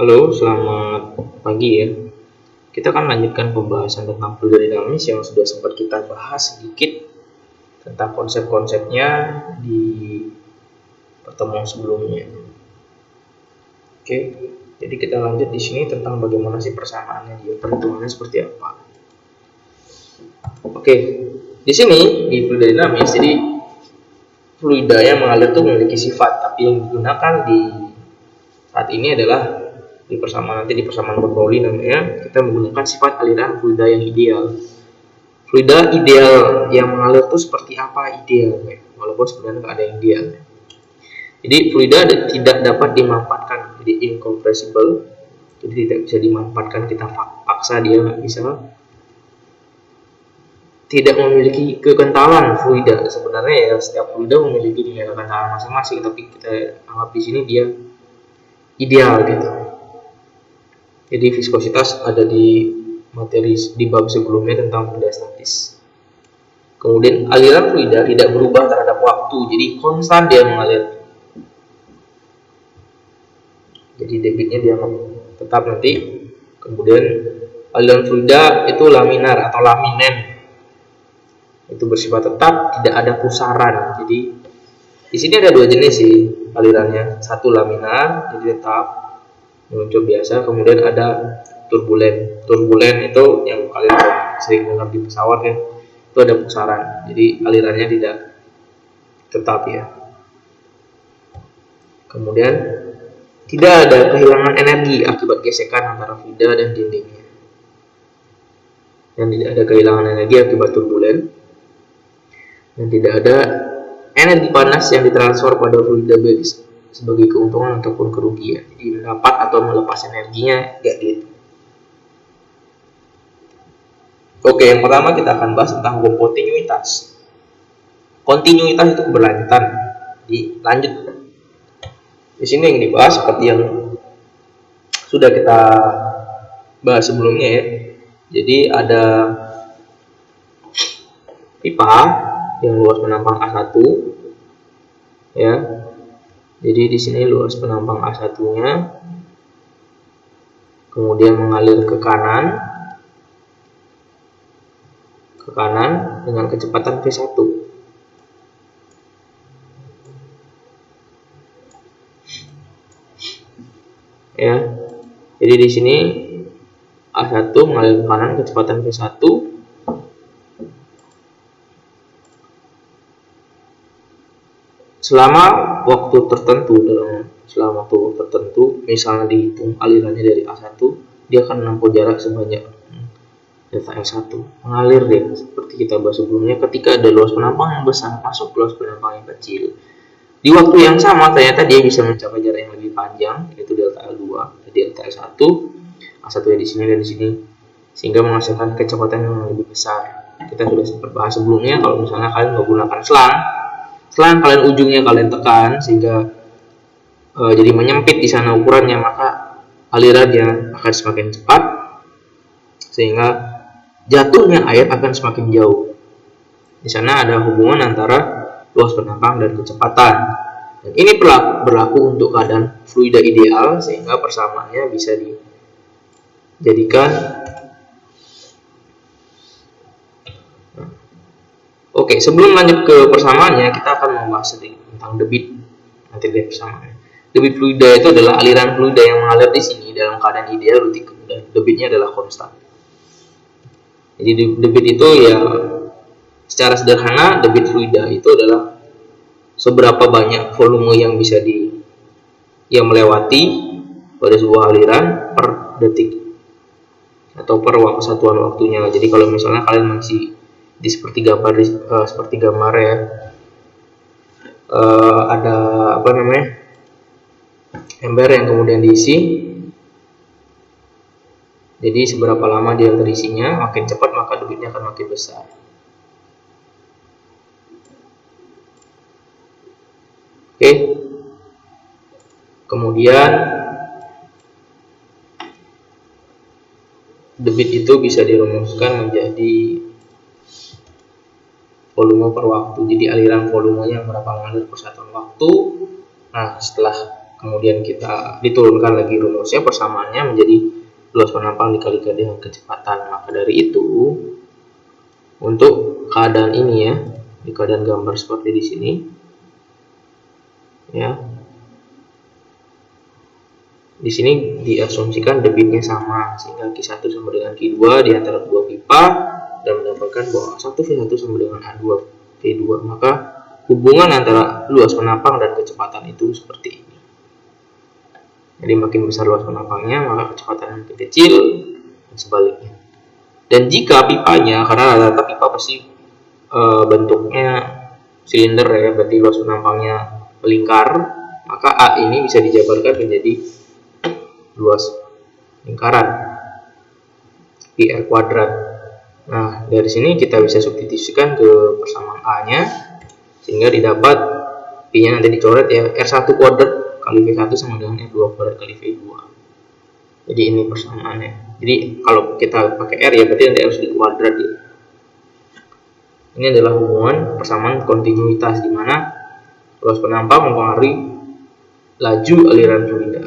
Halo, selamat pagi ya. Kita akan lanjutkan pembahasan tentang fluida dinamis yang sudah sempat kita bahas sedikit tentang konsep-konsepnya di pertemuan sebelumnya. Oke, jadi kita lanjut di sini tentang bagaimana sih persamaannya dia, perhitungannya seperti apa. Oke, di sini di fluida dinamis, jadi fluida yang mengalir itu memiliki sifat, tapi yang digunakan di saat ini adalah di persamaan Bernoulli namanya, kita menggunakan sifat aliran fluida yang ideal. Fluida ideal yang mengalir itu seperti apa ideal? Walaupun sebenarnya nggak ada yang ideal. Jadi fluida tidak dapat dimanfaatkan, jadi incompressible, jadi tidak bisa dimanfaatkan, kita paksa dia nggak bisa. Tidak memiliki kekentalan fluida. Sebenarnya ya setiap fluida memiliki kekentalan masing-masing, tapi kita anggap di sini dia ideal gitu. Jadi viskositas ada di materi di bab sebelumnya tentang fluida statis. Kemudian aliran fluida tidak berubah terhadap waktu, jadi konstan dia mengalir. Jadi debitnya dia tetap nanti. Kemudian aliran fluida itu laminar atau laminen, itu bersifat tetap, tidak ada pusaran. Jadi di sini ada dua jenis sih alirannya, satu laminar jadi tetap meluncur biasa, kemudian ada turbulen. Turbulen itu yang kalian sering dengar di pesawat ya, itu ada pusaran, jadi alirannya tidak tetap ya. Kemudian tidak ada kehilangan energi akibat gesekan antara fluida dan dindingnya, dan tidak ada kehilangan energi akibat turbulen, dan tidak ada energi panas yang ditransfer pada fluida sebagai keuntungan ataupun kerugian. Jadi mendapat atau melepas energinya tidak gitu. Oke, yang pertama kita akan bahas tentang hukum kontinuitas. Kontinuitas itu keberlanjutan. Jadi lanjut. Di sini yang dibahas seperti yang sudah kita bahas sebelumnya ya. Jadi ada pipa yang luas penampang A1 ya. Jadi di sini luas penampang A1-nya, kemudian mengalir ke kanan dengan kecepatan V1. Ya. Jadi di sini A1 mengalir ke kanan kecepatan V1. Selama waktu tertentu, misalnya dihitung alirannya dari A1, dia akan menempuh jarak sebanyak delta S1. Mengalir dia seperti kita bahas sebelumnya, ketika ada luas penampang yang besar masuk luas penampang yang kecil. Di waktu yang sama ternyata dia bisa mencapai jarak yang lebih panjang, yaitu delta L2 dan delta S1. A1 di sini dan di sini, sehingga menghasilkan kecepatan yang lebih besar. Kita sudah sempat bahas sebelumnya, kalau misalnya kalian menggunakan selang kalian ujungnya kalian tekan sehingga jadi menyempit di sana ukurannya, maka alirannya akan semakin cepat sehingga jatuhnya air akan semakin jauh. Di sana ada hubungan antara luas penampang dan kecepatan. Dan ini berlaku untuk keadaan fluida ideal, sehingga persamaannya bisa dijadikan. Oke, sebelum lanjut ke persamaannya, kita akan membahas sedikit tentang debit materi persamaan. Debit fluida itu adalah aliran fluida yang mengalir di sini dalam keadaan ideal, debitnya adalah konstan. Jadi debit itu ya secara sederhana, debit fluida itu adalah seberapa banyak volume yang bisa yang melewati pada sebuah aliran per detik atau per satuan waktunya. Jadi kalau misalnya kalian masih di seperti gambar ya, ada ember yang kemudian diisi. Jadi seberapa lama dia terisinya, makin cepat maka debitnya akan makin besar. Oke. Kemudian debit itu bisa dirumuskan menjadi volume per waktu. Jadi aliran volumenya berapa mengalir per satuan waktu. Nah, setelah kemudian kita diturunkan lagi rumusnya, persamaannya menjadi luas penampang dikalikan dengan kecepatan. Maka dari itu, untuk keadaan ini ya, di keadaan gambar seperti di sini ya, di sini diasumsikan debitnya sama, sehingga Q1 sama dengan Q2 di antara dua pipa, dan mendapatkan bahwa 1V1 sama dengan A2V2. Maka hubungan antara luas penampang dan kecepatan itu seperti ini. Jadi makin besar luas penampangnya, maka kecepatannya makin kecil, dan sebaliknya. Dan jika pipanya, karena rata-rata pipa pasti bentuknya silinder ya, berarti luas penampangnya melingkar, maka A ini bisa dijabarkan menjadi luas lingkaran PR kuadrat. Nah, dari sini kita bisa substitusikan ke persamaan A-nya, sehingga didapat P-nya nanti dicoret ya, R1 kuadrat kali V1 sama dengan R2 kuadrat kali V2. Jadi ini persamaannya. Jadi kalau kita pakai R ya, berarti nanti harus dikuadrat ya. Ini adalah hubungan persamaan kontinuitas, di mana luas penampang mempengaruhi laju aliran fluida.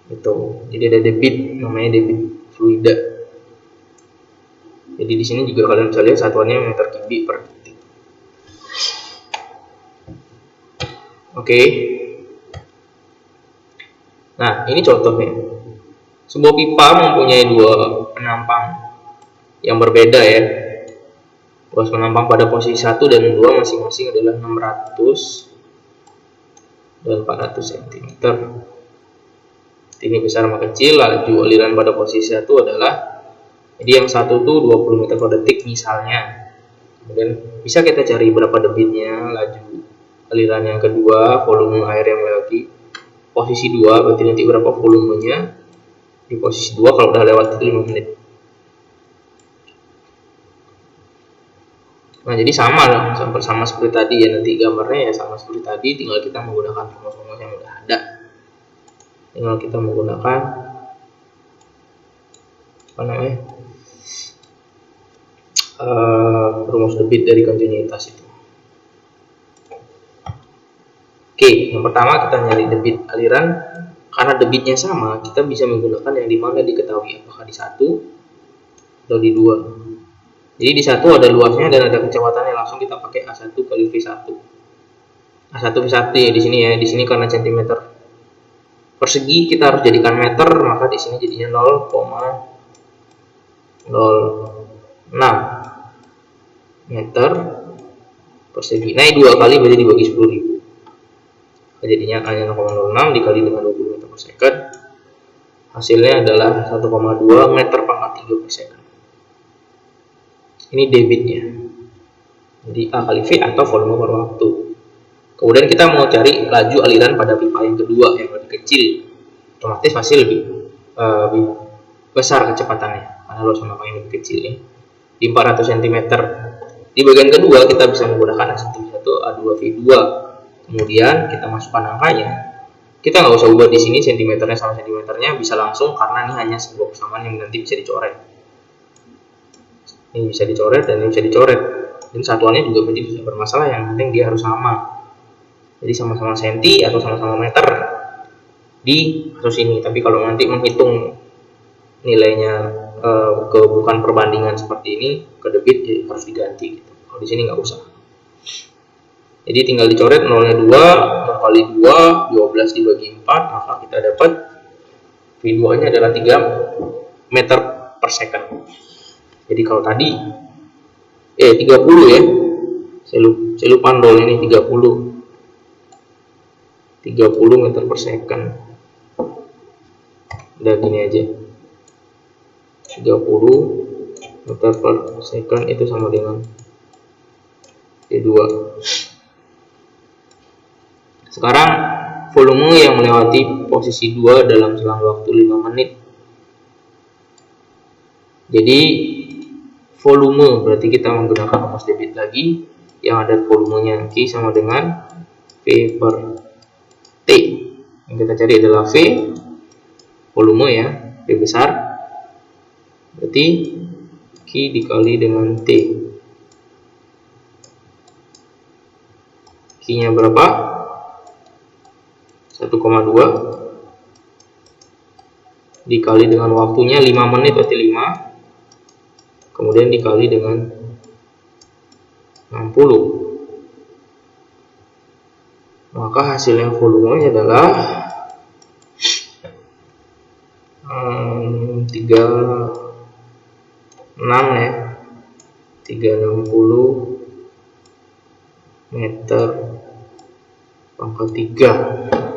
Itu. Jadi ada debit, namanya debit fluida. Jadi di sini juga kalian bisa lihat satuannya meter kubik per detik. Oke. Nah, ini contohnya. Sebuah pipa mempunyai dua penampang yang berbeda ya. Luas penampang pada posisi 1 dan 2 masing-masing adalah 600 dan 400 cm. Ini besar sama kecil. Laju aliran pada posisi 1 adalah, jadi yang satu tuh 20 meter per detik misalnya. Kemudian bisa kita cari berapa debitnya, laju aliran yang kedua, volume air yang melewati posisi 2, berarti nanti berapa volumenya di posisi 2 kalau udah lewat 5 menit. Nah, jadi sama lah, sama seperti tadi ya, nanti gambarnya ya sama seperti tadi, tinggal kita menggunakan rumus-rumus yang udah ada. Tinggal kita menggunakan apa namanya? Rumus debit dari kontinuitas itu. Oke, yang pertama kita nyari debit aliran. Karena debitnya sama, kita bisa menggunakan yang dimana diketahui, apakah di 1 atau di 2. Jadi di 1 ada luasnya dan ada kecepatannya, langsung kita pakai A1 kali V1. A1 V1 ya di sini ya, di sini karena centimeter persegi kita harus jadikan meter, maka di sini jadinya 0,06 meter persegi. Nah, 2 kali berarti dibagi 10.000. Jadinya hanya 0,06 dikali dengan 20 meter per second. Hasilnya adalah 1,2 meter pangkat 3 per second. Ini debitnya. Jadi A kali V atau volume per waktu. Kemudian kita mau cari laju aliran pada pipa yang kedua yang lebih kecil. Otomatis pasti lebih besar kecepatannya karena luas penampang yang lebih kecil ya. Di 400 cm. Di bagian kedua kita bisa menggunakan A1V1 A2V2. Kemudian kita masukkan angkanya. Kita nggak usah ubah di sini sentimeternya sama sentimeternya, bisa langsung karena ini hanya sebuah persamaan yang nanti bisa dicoret. Ini bisa dicoret dan ini bisa dicoret, dan satuannya juga menjadi tidak bermasalah, yang penting dia harus sama. Jadi sama-sama senti atau sama-sama meter di kasus ini. Tapi kalau nanti menghitung nilainya bukan perbandingan seperti ini ke debit, ya harus diganti gitu. Kalau di sini nggak usah. Jadi tinggal dicoret, 0-nya 2, 0 kali 2, 12 dibagi 4, maka kita dapat V2 nya adalah 3 meter per second. Jadi kalau tadi 30 ya, saya lupa nol ini 30 meter per second. Udah gini aja, 30 meter per second itu sama dengan V2. Sekarang volume yang melewati posisi 2 dalam selang waktu 5 menit. Jadi volume berarti kita menggunakan rumus debit lagi, yang ada volumenya Q sama dengan V per T. Yang kita cari adalah V, volume ya, V besar, berarti Q dikali dengan T. Q nya berapa? 1,2 dikali dengan waktunya 5 menit berarti 5, kemudian dikali dengan 60, maka hasilnya volumenya adalah 36 ya, 360 meter pangkat 3.